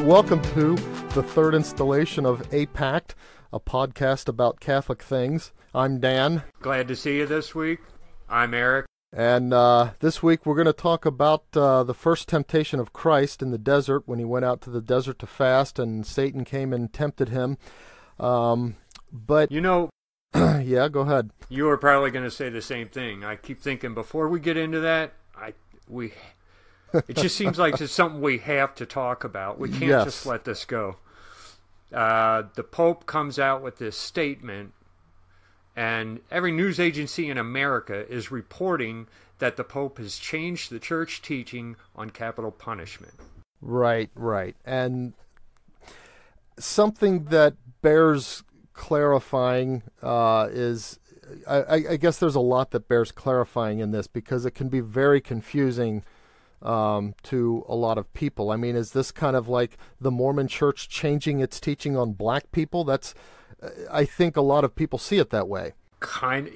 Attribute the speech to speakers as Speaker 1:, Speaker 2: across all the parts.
Speaker 1: Welcome to the third installation of APACT, a podcast about Catholic things. I'm Dan.
Speaker 2: Glad to see you this week. I'm Eric.
Speaker 1: And this week we're going to talk about the first temptation of Christ in the desert, when he went out to the desert to fast and Satan came and tempted him. But
Speaker 2: you know,
Speaker 1: yeah, go ahead.
Speaker 2: You were probably going to say the same thing. I keep thinking before we get into that, it just seems like it's something we have to talk about. We can't just let this go. The Pope comes out with this statement, and every news agency in America is reporting that the Pope has changed the church teaching on capital punishment.
Speaker 1: Right. And something that bears clarifying is, I guess there's a lot that bears clarifying in this, because it can be very confusing to a lot of people. I mean, is this kind of like the Mormon Church changing its teaching on black people? That's, I think a lot of people see it that way.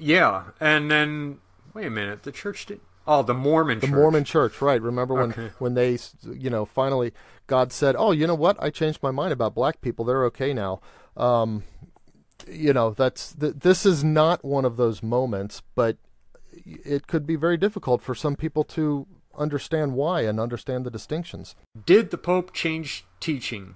Speaker 2: Yeah. And then, wait a minute, the church did... Oh, the Mormon Church.
Speaker 1: The Mormon Church, right. Remember when they, finally God said, oh, you know what? I changed my mind about black people. They're okay now. This is not one of those moments, but it could be very difficult for some people to understand why and understand the distinctions.
Speaker 2: Did the Pope change teaching?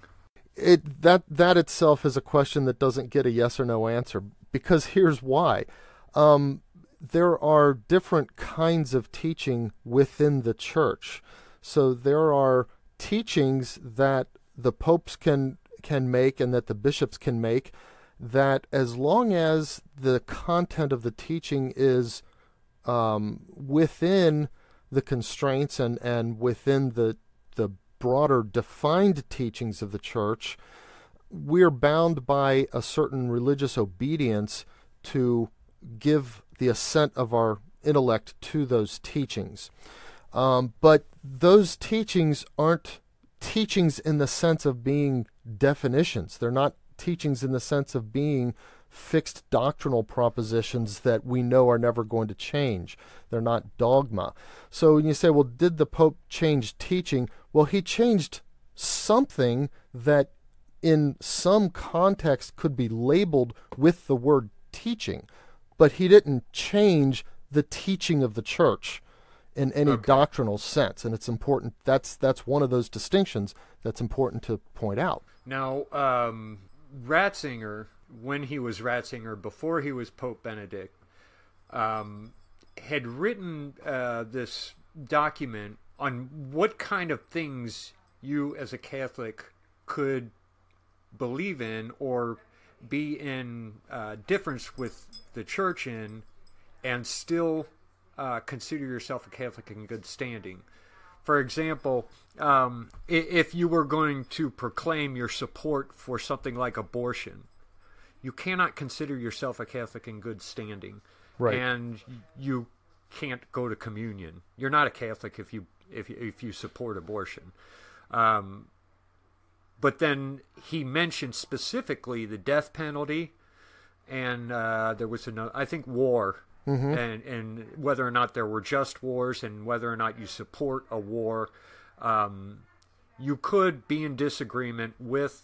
Speaker 1: That itself is a question that doesn't get a yes or no answer, because here's why. There are different kinds of teaching within the church. So there are teachings that the popes can make and that the bishops can make, that as long as the content of the teaching is within the constraints and within the broader defined teachings of the church, we're bound by a certain religious obedience to give the assent of our intellect to those teachings. But those teachings aren't teachings in the sense of being definitions. They're not teachings in the sense of being fixed doctrinal propositions that we know are never going to change. They're not dogma. So when you say, well, did the Pope change teaching? Well, he changed something that in some context could be labeled with the word teaching, but he didn't change the teaching of the church in any doctrinal sense. And it's important. That's one of those distinctions that's important to point out.
Speaker 2: Now, Ratzinger, when he was Ratzinger, before he was Pope Benedict, had written this document on what kind of things you as a Catholic could believe in or be in difference with the church in, and still consider yourself a Catholic in good standing. For example, if you were going to proclaim your support for something like abortion, you cannot consider yourself a Catholic in good standing,
Speaker 1: right?
Speaker 2: And you can't go to communion. You're not a Catholic if you support abortion. But then he mentioned specifically the death penalty, and there was another, I think, war, and whether or not there were just wars, and whether or not you support a war. You could be in disagreement with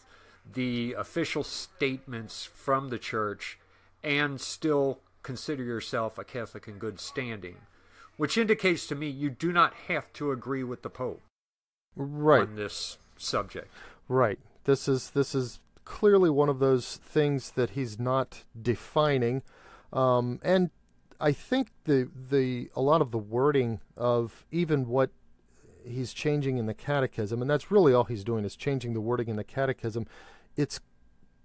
Speaker 2: the official statements from the church and still consider yourself a Catholic in good standing, which indicates to me you do not have to agree with the Pope on this subject. Right.
Speaker 1: This is clearly one of those things that he's not defining, and I think a lot of the wording of even what he's changing in the catechism, and that's really all he's doing is changing the wording in the catechism. It's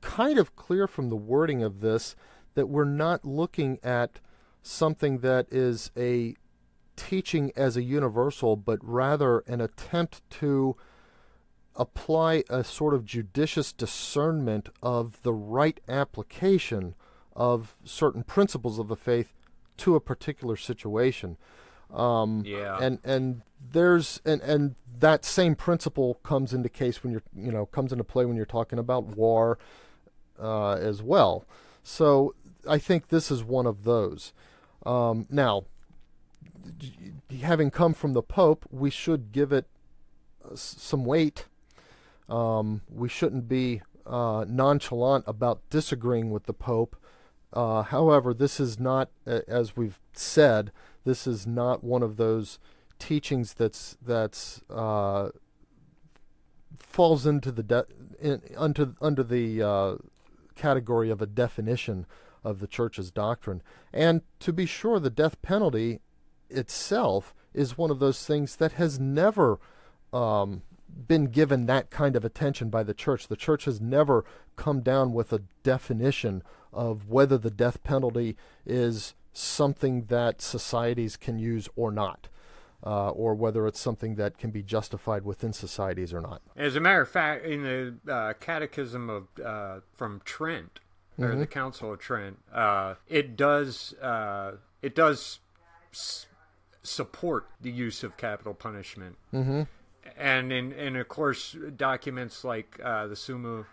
Speaker 1: kind of clear from the wording of this that we're not looking at something that is a teaching as a universal, but rather an attempt to apply a sort of judicious discernment of the right application of certain principles of the faith to a particular situation. And there's and that same principle comes into case when comes into play when you're talking about war as well. So I think this is one of those. Now, having come from the Pope, we should give it some weight. We shouldn't be nonchalant about disagreeing with the Pope. However, this is not, as we've said, this is not one of those teachings that's falls into the under the category of a definition of the Church's doctrine. And to be sure, the death penalty itself is one of those things that has never been given that kind of attention by the Church. The Church has never come down with a definition of whether the death penalty is something that societies can use or not, or whether it's something that can be justified within societies or not.
Speaker 2: As a matter of fact, in the Catechism of from Trent, or the Council of Trent, it does support the use of capital punishment. Mm-hmm. And of course, documents like the Summa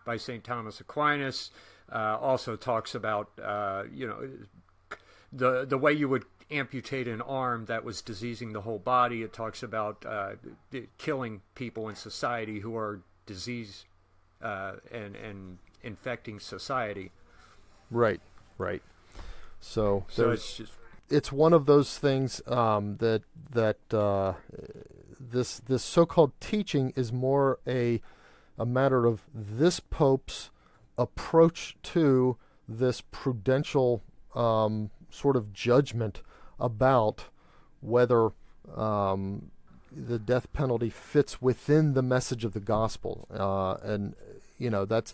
Speaker 2: by St. Thomas Aquinas also talks about the way you would amputate an arm that was diseasing the whole body. It talks about killing people in society who are diseased and infecting society.
Speaker 1: Right. So it's one of those things that this so-called teaching is more a matter of this Pope's approach to this prudential sort of judgment about whether the death penalty fits within the message of the gospel, and that's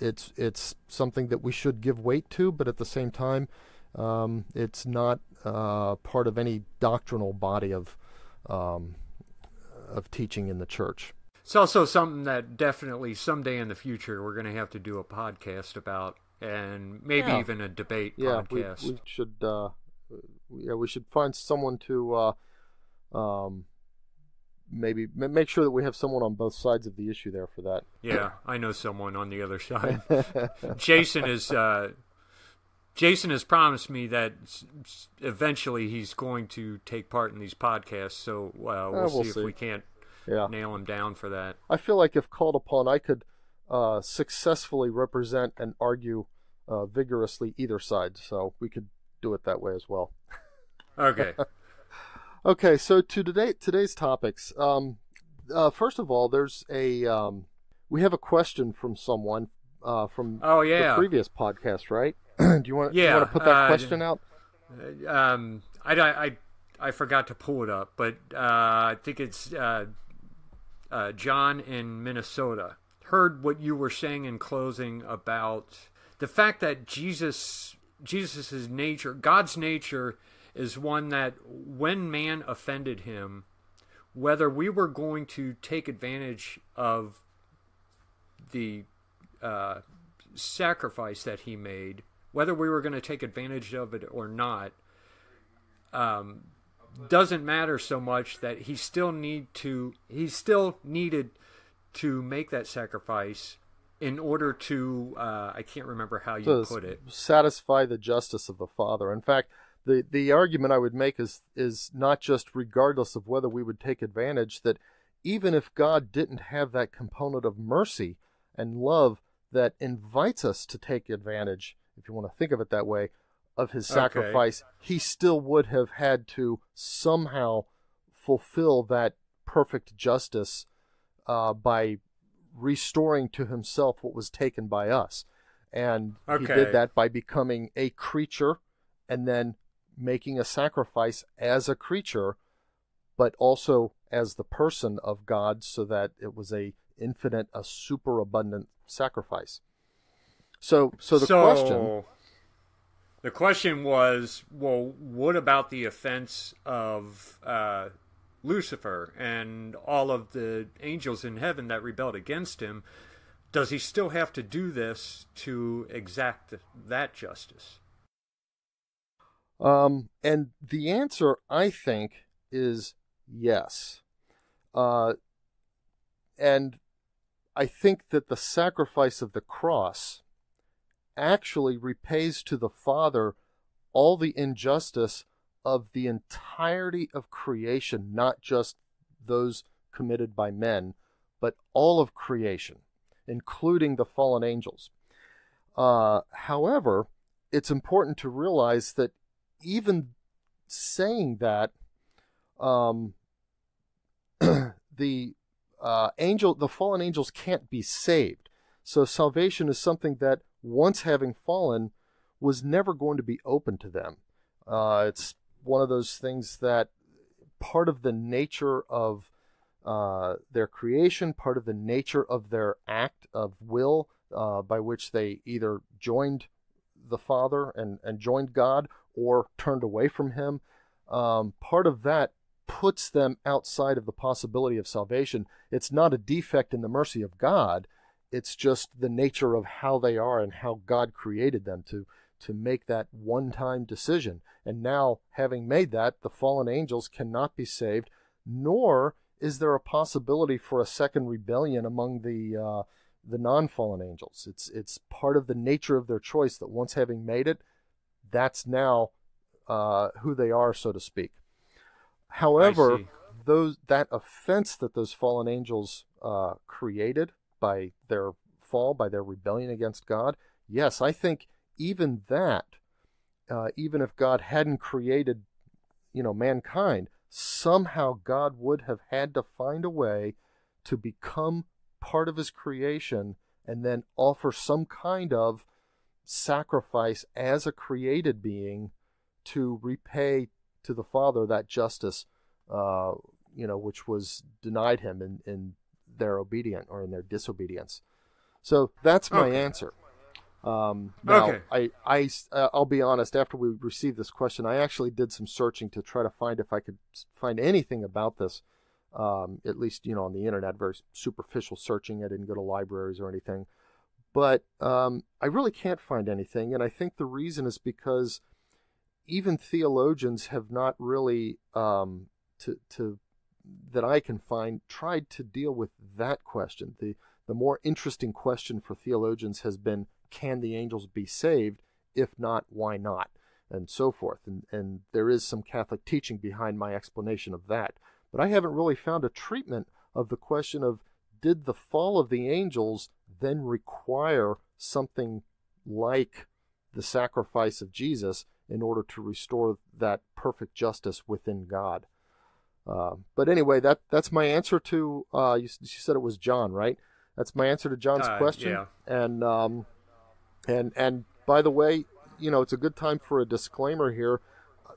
Speaker 1: it's something that we should give weight to, but at the same time, it's not part of any doctrinal body of teaching in the Church.
Speaker 2: It's also something that definitely someday in the future we're going to have to do a podcast about, and maybe even a debate podcast.
Speaker 1: We should. We should find someone to maybe make sure that we have someone on both sides of the issue there for that.
Speaker 2: Yeah, I know someone on the other side. Jason has promised me that eventually he's going to take part in these podcasts, so we'll see if we can't nail him down for that.
Speaker 1: I feel like if called upon, I could successfully represent and argue vigorously either side, so we could do it that way as well.
Speaker 2: Okay.
Speaker 1: Okay, so to today's topics. First of all, there's we have a question from someone from the previous podcast, right? Do you want to put that question out?
Speaker 2: I forgot to pull it up, but I think it's John in Minnesota. Heard what you were saying in closing about the fact that Jesus's nature, God's nature, is one that when man offended him, whether we were going to take advantage of the sacrifice that he made, whether we were going to take advantage of it or not, doesn't matter so much, that he still needed to make that sacrifice in order to, I can't remember how you put it,
Speaker 1: satisfy the justice of the Father. In fact, the argument I would make is not just regardless of whether we would take advantage, that even if God didn't have that component of mercy and love that invites us to take advantage, if you want to think of it that way, of his sacrifice, he still would have had to somehow fulfill that perfect justice by restoring to himself what was taken by us. And he did that by becoming a creature and then making a sacrifice as a creature, but also as the person of God, so that it was a superabundant sacrifice. So the question
Speaker 2: was, well, what about the offense of Lucifer and all of the angels in heaven that rebelled against him? Does he still have to do this to exact that justice?
Speaker 1: And the answer, I think, is yes. And I think that the sacrifice of the cross actually repays to the Father all the injustice of the entirety of creation, not just those committed by men, but all of creation, including the fallen angels. However, it's important to realize that even saying that, the fallen angels can't be saved. So salvation is something that, once having fallen, was never going to be open to them. It's one of those things that part of the nature of their creation, part of the nature of their act of will, by which they either joined the Father and joined God, or turned away from him. Part of that puts them outside of the possibility of salvation. It's not a defect in the mercy of God. It's just the nature of how they are and how God created them to make that one-time decision. And now, having made that, the fallen angels cannot be saved, nor is there a possibility for a second rebellion among the non-fallen angels. It's part of the nature of their choice that, once having made it, that's now who they are, so to speak. However, that offense that those fallen angels created by their fall, by their rebellion against God, yes, I think even that, even if God hadn't created, mankind, somehow God would have had to find a way to become part of his creation and then offer some kind of sacrifice as a created being to repay to the Father that justice, which was denied him in their obedience or in their disobedience. So that's my answer. Now, I'll be honest, after we received this question, I actually did some searching to try to find if I could find anything about this, at least, on the internet, very superficial searching. I didn't go to libraries or anything. But I really can't find anything, and I think the reason is because even theologians have not really, that I can find, tried to deal with that question. The more interesting question for theologians has been, can the angels be saved? If not, why not? And so forth. And there is some Catholic teaching behind my explanation of that. But I haven't really found a treatment of the question of, did the fall of the angels then require something like the sacrifice of Jesus in order to restore that perfect justice within God? But anyway, that's my answer to, you said it was John, right? That's my answer to John's question.
Speaker 2: Yeah.
Speaker 1: And by the way, it's a good time for a disclaimer here.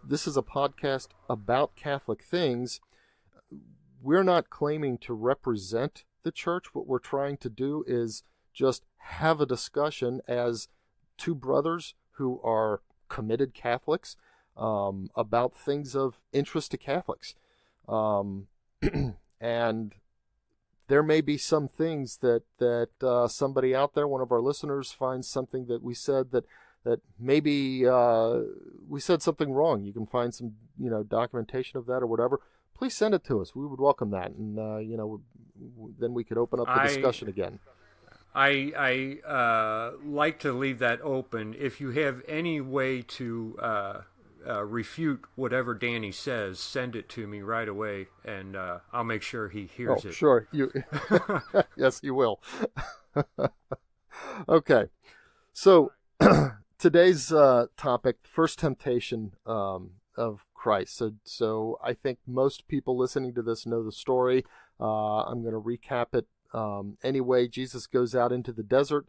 Speaker 1: This is a podcast about Catholic things. We're not claiming to represent the church. What we're trying to do is just have a discussion as two brothers who are committed Catholics about things of interest to Catholics. And there may be some things that somebody out there, one of our listeners, finds something that we said that maybe we said something wrong. You can find some documentation of that or whatever. Please send it to us. We would welcome that, and then we could open up the discussion again.
Speaker 2: I like to leave that open. If you have any way to refute whatever Danny says, send it to me right away, and I'll make sure he hears it.
Speaker 1: Sure. Yes, you will. Okay. So today's topic, first temptation of Christ. So I think most people listening to this know the story. I'm going to recap it. Anyway, Jesus goes out into the desert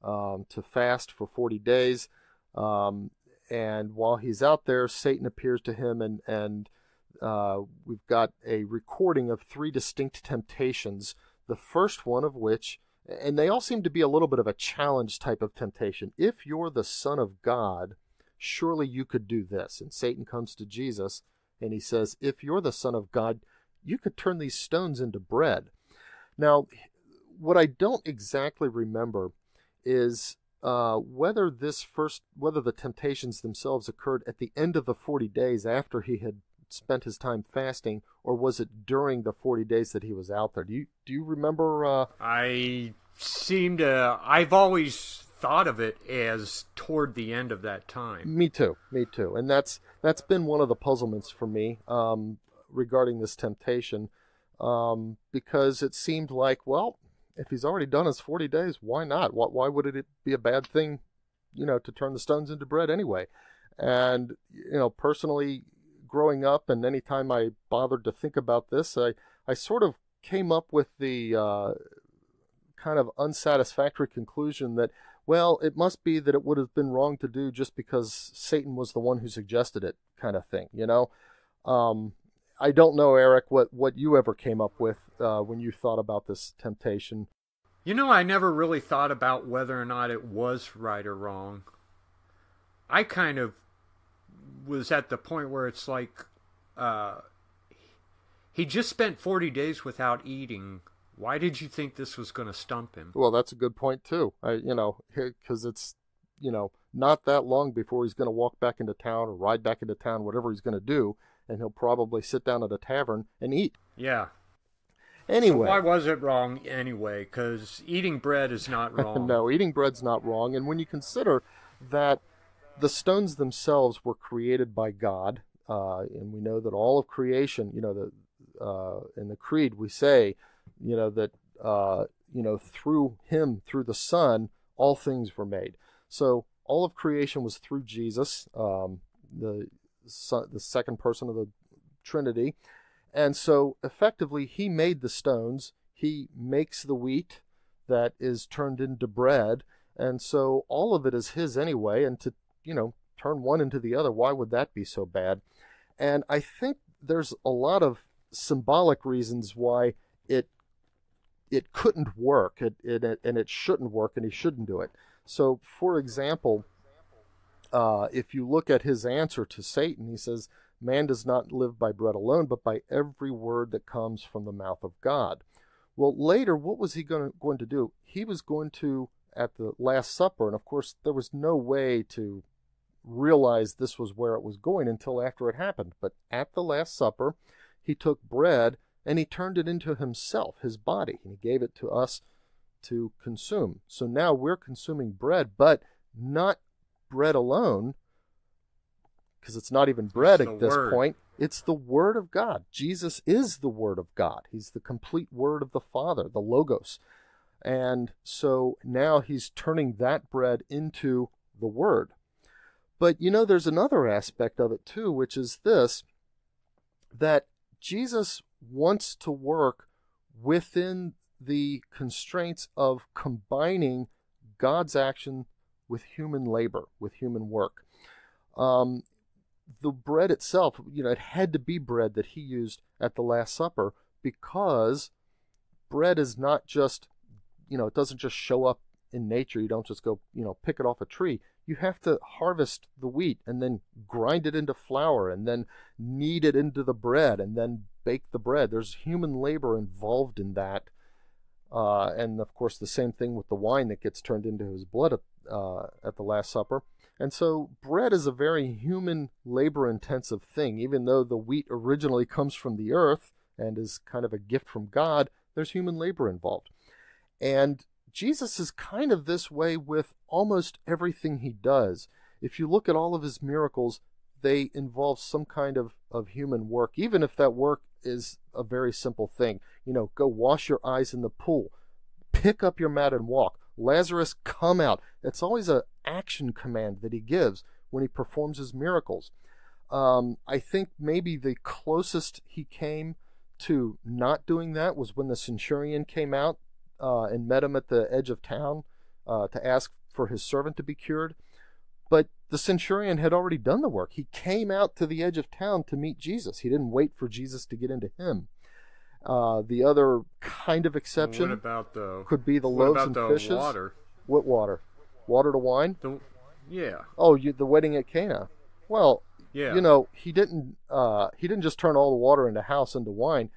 Speaker 1: to fast for 40 days. And while he's out there, Satan appears to him, and we've got a recording of 3 distinct temptations. The first one of which, and they all seem to be a little bit of a challenge type of temptation. If you're the Son of God, surely you could do this. And Satan comes to Jesus and he says, if you're the Son of God, you could turn these stones into bread. Now, what I don't exactly remember is whether the temptations themselves occurred at the end of the 40 days after he had spent his time fasting, or was it during the 40 days that he was out there? Do you remember?
Speaker 2: I've always thought of it as toward the end of that time.
Speaker 1: Me too. And that's been one of the puzzlements for me regarding this temptation. because it seemed like, well, if he's already done his 40 days, why not? Why would it be a bad thing, to turn the stones into bread anyway? And, personally, growing up, and anytime I bothered to think about this, I sort of came up with the kind of unsatisfactory conclusion that, well, it must be that it would have been wrong to do just because Satan was the one who suggested it, kind of thing, I don't know, Eric, what you ever came up with when you thought about this temptation.
Speaker 2: I never really thought about whether or not it was right or wrong. I kind of was at the point where it's like, he just spent 40 days without eating. Why did you think this was going to stump him?
Speaker 1: Well, that's a good point, too. Because it's, not that long before he's going to walk back into town or ride back into town, whatever he's going to do, and he'll probably sit down at a tavern and eat.
Speaker 2: Yeah.
Speaker 1: Anyway.
Speaker 2: So why was it wrong anyway? Because eating bread is not wrong.
Speaker 1: No, eating bread's not wrong. And when you consider that the stones themselves were created by God, and we know that all of creation, in the Creed we say, that, through him, through the Son, all things were made. So all of creation was through Jesus, the second person of the Trinity. And so effectively he made the stones, he makes the wheat that is turned into bread, and so all of it is his anyway, and to, turn one into the other, why would that be so bad? And I think there's a lot of symbolic reasons why it couldn't work, and it shouldn't work, and he shouldn't do it. So, for example, if you look at his answer to Satan, he says, man does not live by bread alone, but by every word that comes from the mouth of God. Well, later, what was he going to do? He was going to, at the Last Supper, and of course, there was no way to realize this was where it was going until after it happened. But at the Last Supper, he took bread and he turned it into himself, his body, and he gave it to us to consume. So now we're consuming bread, but not bread alone, because it's not even bread at this point. It's the Word of God. Jesus is the Word of God. He's the complete Word of the Father, the Logos. And so now he's turning that bread into the Word. But, there's another aspect of it too, which is this, that Jesus wants to work within the constraints of combining God's action with human labor, with human work. The bread itself, it had to be bread that he used at the Last Supper, because bread is not just, it doesn't just show up in nature. You don't just go, pick it off a tree. You have to harvest the wheat and then grind it into flour and then knead it into the bread and then bake the bread. There's human labor involved in that. And of course, the same thing with the wine that gets turned into his blood at the Last Supper. And so bread is a very human, labor-intensive thing. Even though the wheat originally comes from the earth and is kind of a gift from God, there's human labor involved. And Jesus is kind of this way with almost everything he does. If you look at all of his miracles, they involve some kind of human work, even if that work is a very simple thing. Go wash your eyes in the pool, pick up your mat and walk. Lazarus, come out. It's always an action command that he gives when he performs his miracles. I think maybe the closest he came to not doing that was when the centurion came out and met him at the edge of town to ask for his servant to be cured. But the centurion had already done the work. He came out to the edge of town to meet Jesus. He didn't wait for Jesus to get into him. The other kind of exception could be the loaves and fishes.
Speaker 2: Water?
Speaker 1: What water? Water to wine?
Speaker 2: Yeah.
Speaker 1: Oh, the wedding at Cana. Well,
Speaker 2: yeah.
Speaker 1: He didn't just turn all the water in the house into wine.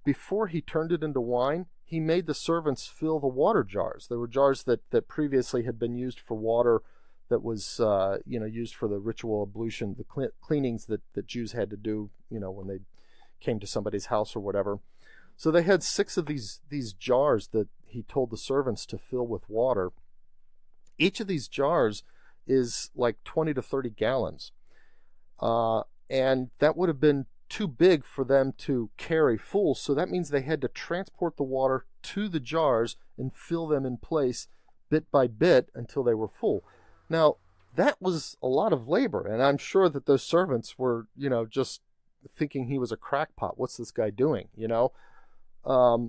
Speaker 1: Before he turned it into wine, he made the servants fill the water jars. There were jars that previously had been used for water that was used for the ritual ablution, the cleanings that Jews had to do, when they came to somebody's house or whatever. So they had 6 of these jars that he told the servants to fill with water. Each of these jars is like 20 to 30 gallons. And that would have been too big for them to carry full, so that means they had to transport the water to the jars and fill them in place bit by bit until they were full. Now, that was a lot of labor, and I'm sure that those servants were, just thinking he was a crackpot. What's this guy doing,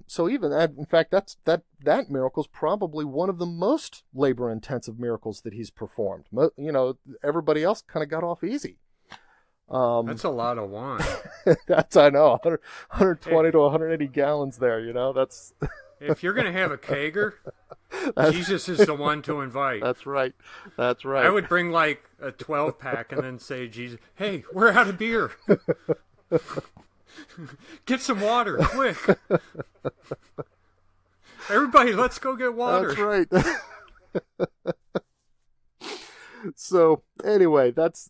Speaker 1: So even that, in fact, that miracle is probably one of the most labor-intensive miracles that he's performed. Everybody else kind of got off easy.
Speaker 2: That's a lot of wine.
Speaker 1: I know, 120 to 180 gallons there, that's...
Speaker 2: If you're going to have a kegger, Jesus is the one to invite.
Speaker 1: That's right.
Speaker 2: I would bring like a 12-pack and then say, Jesus, hey, we're out of beer. Get some water, quick. Everybody, let's go get water.
Speaker 1: That's right. So, anyway, that's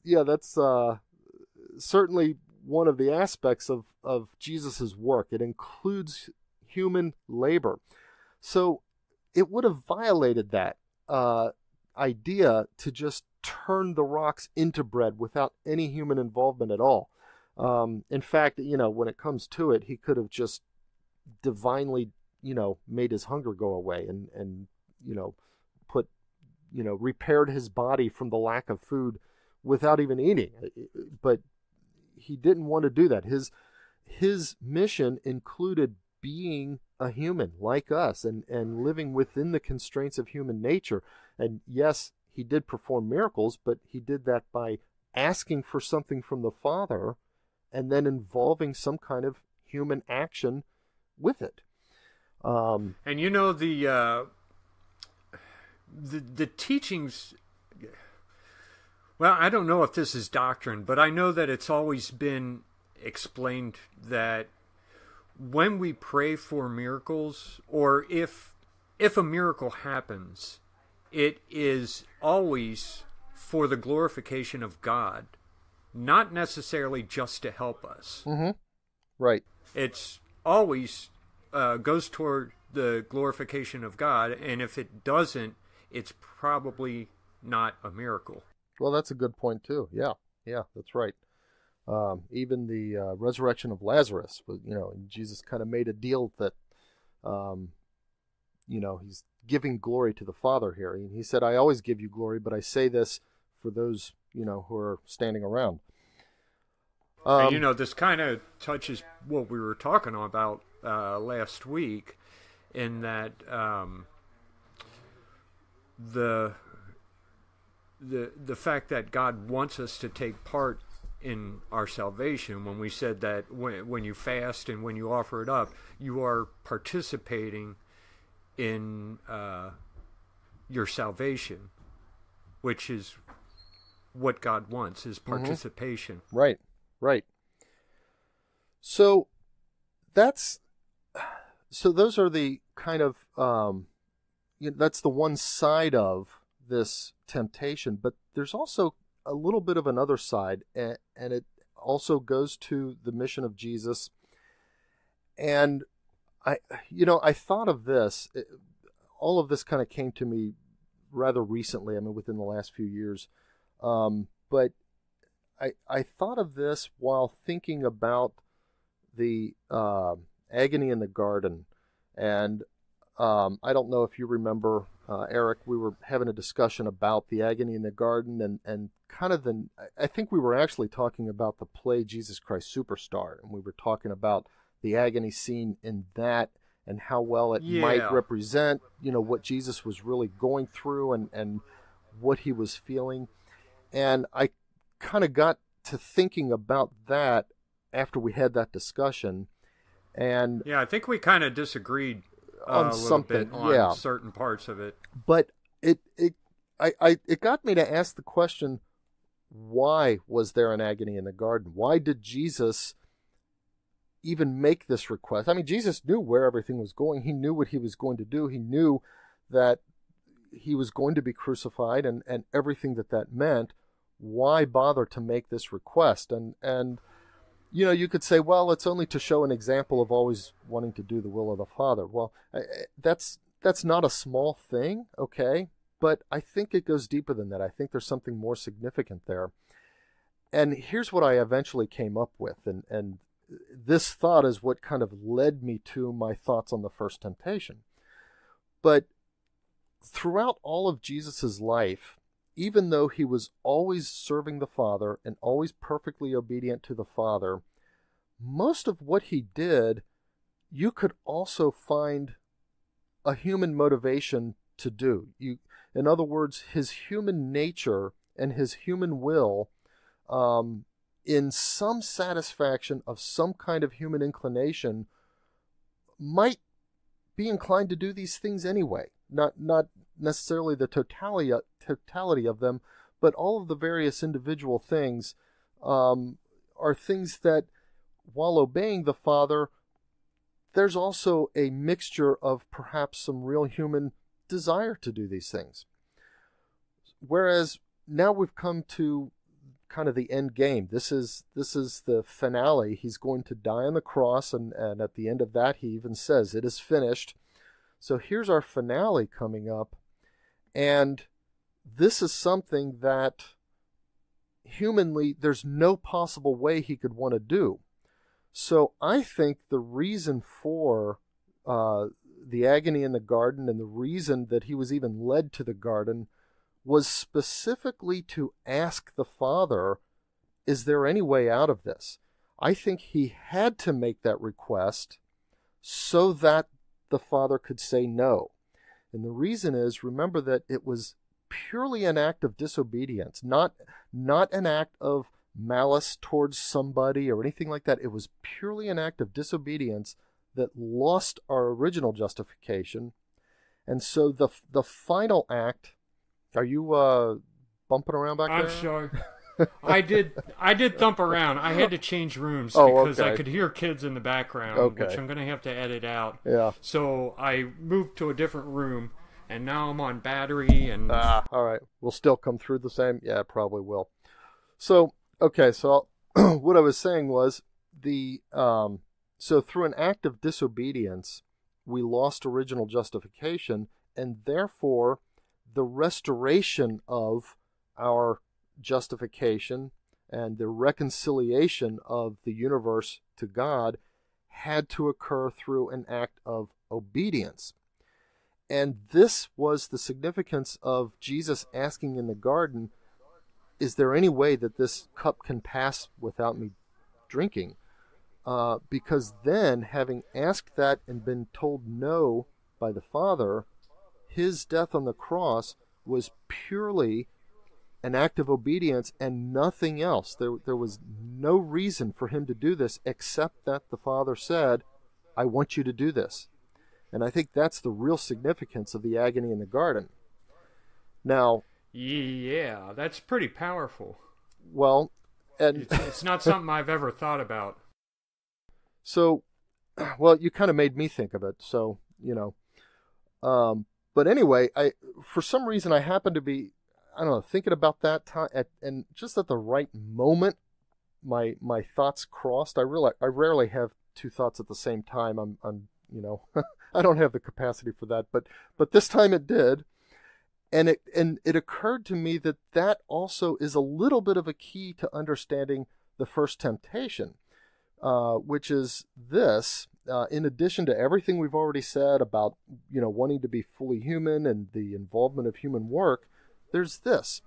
Speaker 1: certainly one of the aspects of Jesus' work. It includes human labor. So it would have violated that idea to just turn the rocks into bread without any human involvement at all. In fact, when it comes to it, he could have just divinely, made his hunger go away and repaired his body from the lack of food without even eating. But he didn't want to do that. His mission included being a human like us and living within the constraints of human nature. And yes, he did perform miracles, but he did that by asking for something from the Father and then involving some kind of human action with it.
Speaker 2: And the teachings, well, I don't know if this is doctrine, but I know that it's always been explained that when we pray for miracles, or if a miracle happens, it is always for the glorification of God, not necessarily just to help us.
Speaker 1: Mm-hmm. Right.
Speaker 2: It's always goes toward the glorification of God, and if it doesn't, it's probably not a miracle.
Speaker 1: Well, that's a good point too. Yeah, that's right. Even the resurrection of Lazarus, Jesus kind of made a deal that, he's giving glory to the Father here. And he said, I always give you glory, but I say this for those, who are standing around.
Speaker 2: And, this kind of touches what we were talking about last week, in that the fact that God wants us to take part in our salvation. When we said that when you fast and when you offer it up, you are participating in your salvation, which is what God wants, is participation.
Speaker 1: Mm-hmm. Right. So those are the kind of that's the one side of this temptation, but there's also a little bit of another side, and it also goes to the mission of Jesus. And I thought of this. All of this kind of came to me rather recently. I mean, within the last few years. But I thought of this while thinking about the agony in the garden. And I don't know if you remember, Eric, we were having a discussion about the agony in the garden and kind of I think we were actually talking about the play Jesus Christ Superstar, and we were talking about the agony scene in that and how well it might represent, what Jesus was really going through and what he was feeling. And I kind of got to thinking about that after we had that discussion. And
Speaker 2: I think we kind of disagreed
Speaker 1: on something,
Speaker 2: on certain parts of it.
Speaker 1: But it got me to ask the question, why was there an agony in the garden? Why did Jesus even make this request? I mean, Jesus knew where everything was going. He knew what he was going to do. He knew that he was going to be crucified and everything that meant. Why bother to make this request? And you could say, well, it's only to show an example of always wanting to do the will of the Father. Well, that's not a small thing, okay? But I think it goes deeper than that. I think there's something more significant there. And here's what I eventually came up with, and this thought is what kind of led me to my thoughts on the first temptation. But throughout all of Jesus's life, even though he was always serving the Father and always perfectly obedient to the Father, most of what he did, you could also find a human motivation to do. In other words, his human nature and his human will, in some satisfaction of some kind of human inclination, might be inclined to do these things anyway. Not necessarily the totality of them, but all of the various individual things are things that, while obeying the Father, there's also a mixture of perhaps some real human desire to do these things. Whereas now we've come to kind of the end game. This is the finale. He's going to die on the cross, and at the end of that he even says, "It is finished." So here's our finale coming up, and this is something that humanly there's no possible way he could want to do. So I think the reason for the agony in the garden, and the reason that he was even led to the garden, was specifically to ask the Father, is there any way out of this? I think he had to make that request so that the Father could say no. And the reason is, remember that it was purely an act of disobedience, not an act of malice towards somebody or anything like that. It was purely an act of disobedience that lost our original justification. And so the final act, are you bumping around back there?
Speaker 2: I'm sorry. I did thump around. I had to change rooms because
Speaker 1: okay.
Speaker 2: I could hear kids in the background, which I'm going to have to edit out.
Speaker 1: Yeah.
Speaker 2: So I moved to a different room, and now I'm on battery. And
Speaker 1: all right. We'll still come through the same? Yeah, probably will. So, okay, so what I was saying was, so through an act of disobedience, we lost original justification, and therefore the restoration of our justification and the reconciliation of the universe to God had to occur through an act of obedience. And this was the significance of Jesus asking in the garden, is there any way that this cup can pass without me drinking? Because then, having asked that and been told no by the Father, his death on the cross was purely an act of obedience and nothing else. There was no reason for him to do this except that the Father said, I want you to do this. And I think that's the real significance of the agony in the garden. Now,
Speaker 2: yeah, that's pretty powerful.
Speaker 1: Well, and
Speaker 2: it's not something I've ever thought about.
Speaker 1: So, well, you kind of made me think of it. So, but anyway, for some reason I happened to be, I don't know, thinking about that time, and just at the right moment, my thoughts crossed. I rarely have two thoughts at the same time. I'm I don't have the capacity for that, but this time it did, and it occurred to me that also is a little bit of a key to understanding the first temptation, which is this. In addition to everything we've already said about wanting to be fully human and the involvement of human work, there's this.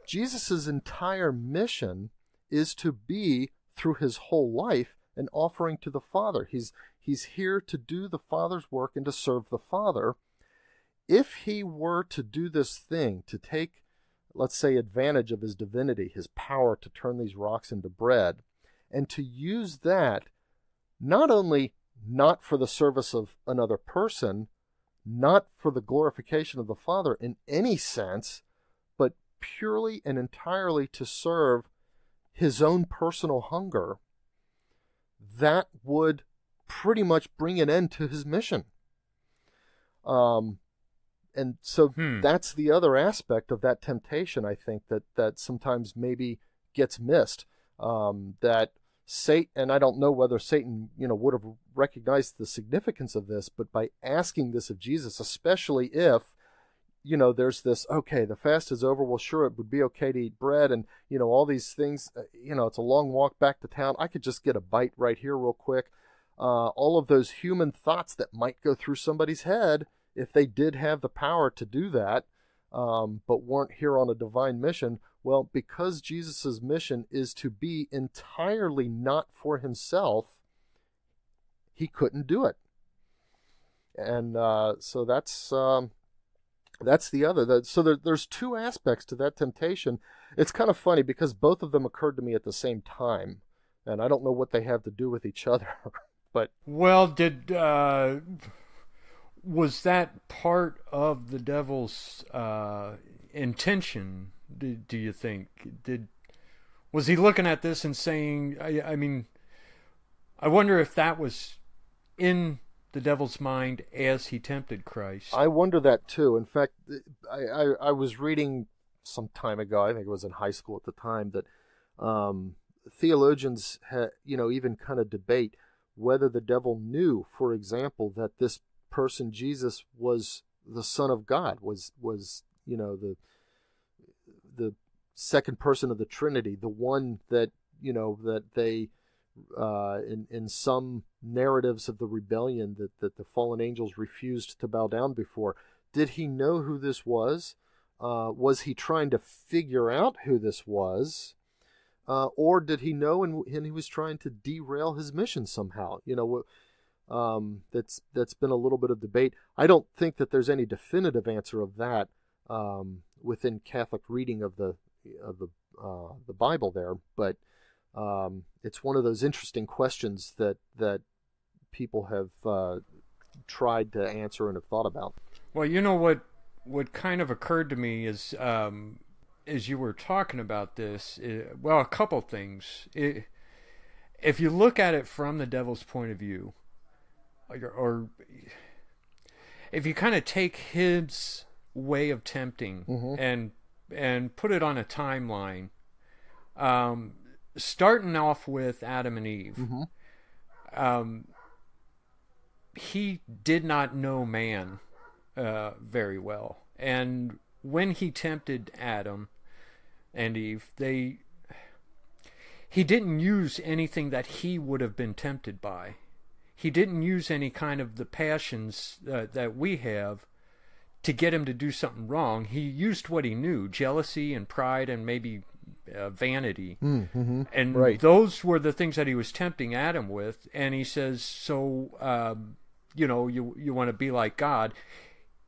Speaker 1: Jesus' entire mission is to be, through his whole life, an offering to the Father. He's here to do the Father's work and to serve the Father. If he were to do this thing, to take, let's say, advantage of his divinity, his power to turn these rocks into bread, and to use that not only not for the service of another person, not for the glorification of the Father in any sense, but purely and entirely to serve his own personal hunger, that would pretty much bring an end to his mission. And so that's the other aspect of that temptation, I think, that sometimes maybe gets missed. That Satan, and I don't know whether Satan, would have recognized the significance of this, but by asking this of Jesus, especially if there's this, okay, the fast is over. Well, sure, it would be okay to eat bread and, all these things. It's a long walk back to town. I could just get a bite right here real quick. All of those human thoughts that might go through somebody's head if they did have the power to do that, but weren't here on a divine mission. Well, because Jesus' mission is to be entirely not for himself, he couldn't do it. And so that's the other. So there's two aspects to that temptation. It's kind of funny because both of them occurred to me at the same time, and I don't know what they have to do with each other. But
Speaker 2: well, was that part of the devil's intention? Do you think? Was he looking at this and saying? I mean, I wonder if that was in the devil's mind as he tempted Christ.
Speaker 1: I wonder that too. In fact, I was reading some time ago, I think it was in high school at the time, that theologians even kind of debate whether the devil knew, for example, that this person Jesus was the Son of God, was the second person of the Trinity, the one that that they in some narratives of the rebellion that the fallen angels refused to bow down before. Did he know who this was? Was he trying to figure out who this was? Or did he know and he was trying to derail his mission somehow? That's been a little bit of debate. I don't think that there's any definitive answer of that within Catholic reading of the Bible there, but it's one of those interesting questions that people have tried to answer and have thought about.
Speaker 2: Well, what kind of occurred to me is, as you were talking about this, a couple things. If you look at it from the devil's point of view, or if you kind of take his way of tempting and put it on a timeline, starting off with Adam and Eve, he did not know man very well. And when he tempted Adam and Eve, he didn't use anything that he would have been tempted by. He didn't use any kind of the passions that we have to get him to do something wrong. He used what he knew, jealousy and pride and maybe vanity. And right. Those were the things that he was tempting Adam with. And he says, so, you want to be like God.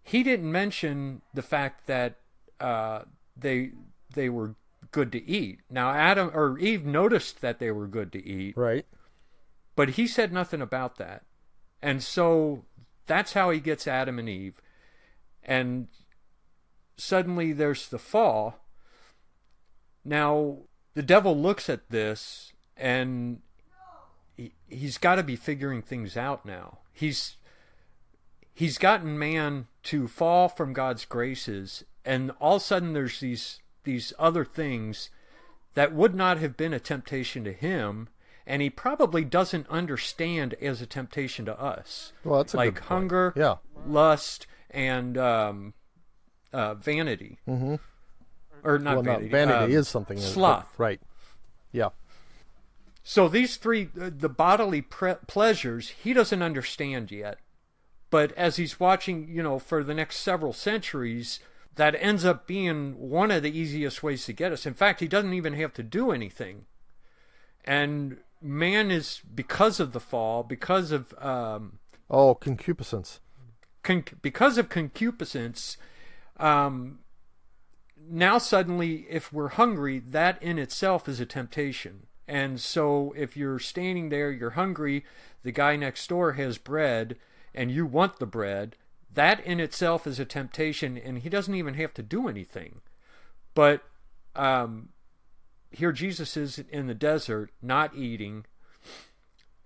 Speaker 2: He didn't mention the fact that they were good to eat. Now, Adam or Eve noticed that they were good to eat.
Speaker 1: Right.
Speaker 2: But he said nothing about that. And so that's how he gets Adam and Eve. And suddenly there's the fall. Now, the devil looks at this and he's got to be figuring things out now. He's gotten man to fall from God's graces, and all of a sudden there's these other things that would not have been a temptation to him, and he probably doesn't understand as a temptation to us.
Speaker 1: Well, that's a
Speaker 2: like
Speaker 1: good point.
Speaker 2: Hunger,
Speaker 1: yeah.
Speaker 2: Lust, and vanity. Or not vanity.
Speaker 1: Vanity is something.
Speaker 2: Sloth.
Speaker 1: Right. Yeah.
Speaker 2: So these three, the bodily pleasures, he doesn't understand yet. But as he's watching, for the next several centuries, that ends up being one of the easiest ways to get us. In fact, he doesn't even have to do anything. And man is, because of the fall, because of...
Speaker 1: concupiscence.
Speaker 2: Because of concupiscence, now suddenly, if we're hungry, that in itself is a temptation. And so if you're standing there, you're hungry, the guy next door has bread, and you want the bread, that in itself is a temptation, and he doesn't even have to do anything. But here Jesus is in the desert, not eating.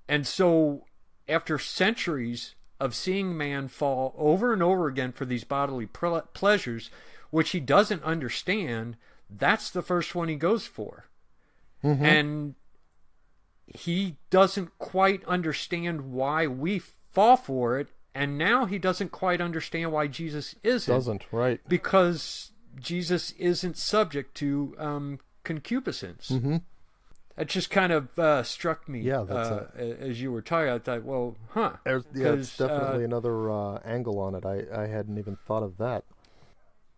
Speaker 2: And so after centuries of seeing man fall over and over again for these bodily pleasures, which he doesn't understand, that's the first one he goes for. And he doesn't quite understand why we fall for it And now he doesn't quite understand why Jesus isn't.
Speaker 1: Doesn't, right.
Speaker 2: Because Jesus isn't subject to concupiscence.
Speaker 1: Mm-hmm.
Speaker 2: It just kind of struck me as you were talking. I thought, well,
Speaker 1: it's definitely another angle on it. I hadn't even thought of that.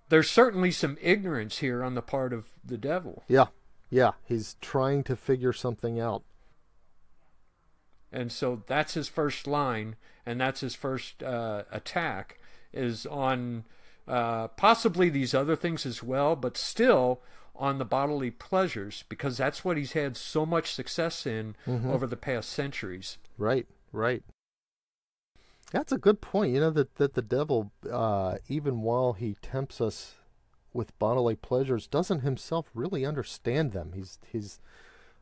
Speaker 2: There's certainly some ignorance here on the part of the devil.
Speaker 1: Yeah, he's trying to figure something out.
Speaker 2: And so that's his first line, and that's his first attack, is on possibly these other things as well, but still on the bodily pleasures, because that's what he's had so much success in over the past centuries.
Speaker 1: Right. That's a good point. That the devil, even while he tempts us with bodily pleasures, doesn't himself really understand them. He's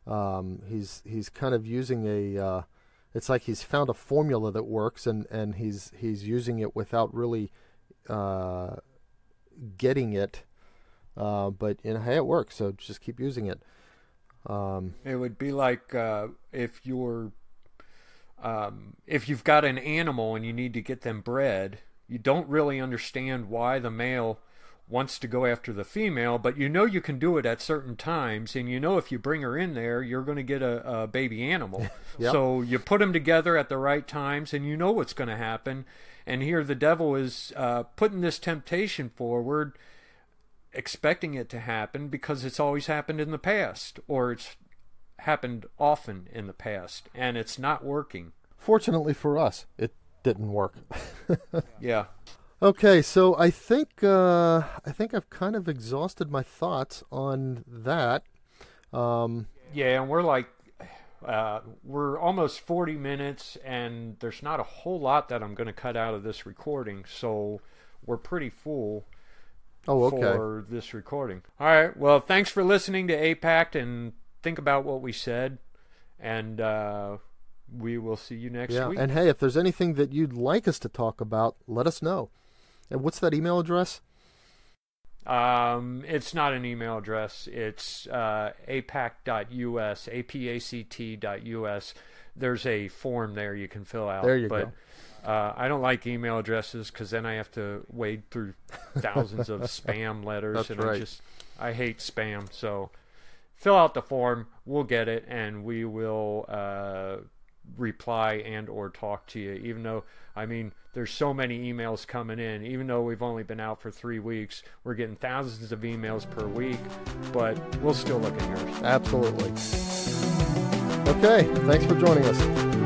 Speaker 1: kind of using a. It's like he's found a formula that works, and he's using it without really getting it. But hey, it works, so just keep using it.
Speaker 2: It would be like if you've got an animal and you need to get them bred, you don't really understand why the male wants to go after the female, but you can do it at certain times, and if you bring her in there, you're going to get a baby animal.
Speaker 1: Yep.
Speaker 2: So you put them together at the right times, and you know what's going to happen. And here the devil is putting this temptation forward, expecting it to happen because it's always happened in the past, or it's happened often in the past, and it's not working.
Speaker 1: Fortunately for us, it didn't work.
Speaker 2: Yeah.
Speaker 1: Okay, so I think I've kind of exhausted my thoughts on that.
Speaker 2: Yeah, and we're almost 40 minutes, and there's not a whole lot that I'm going to cut out of this recording, so we're pretty full. For this recording. All right. Well, thanks for listening to APACT, and think about what we said, and we will see you next week.
Speaker 1: And hey, if there's anything that you'd like us to talk about, let us know. And what's that email address?
Speaker 2: It's not an email address. It's apact.us, apact.us. There's a form there you can fill out.
Speaker 1: There you go.
Speaker 2: I don't like email addresses because then I have to wade through thousands of spam letters.
Speaker 1: That's
Speaker 2: and
Speaker 1: right.
Speaker 2: I hate spam. So fill out the form. We'll get it, and we will reply and or talk to you. Even though, there's so many emails coming in. Even though we've only been out for 3 weeks, we're getting thousands of emails per week. But we'll still look at yours.
Speaker 1: Absolutely. Okay. Thanks for joining us.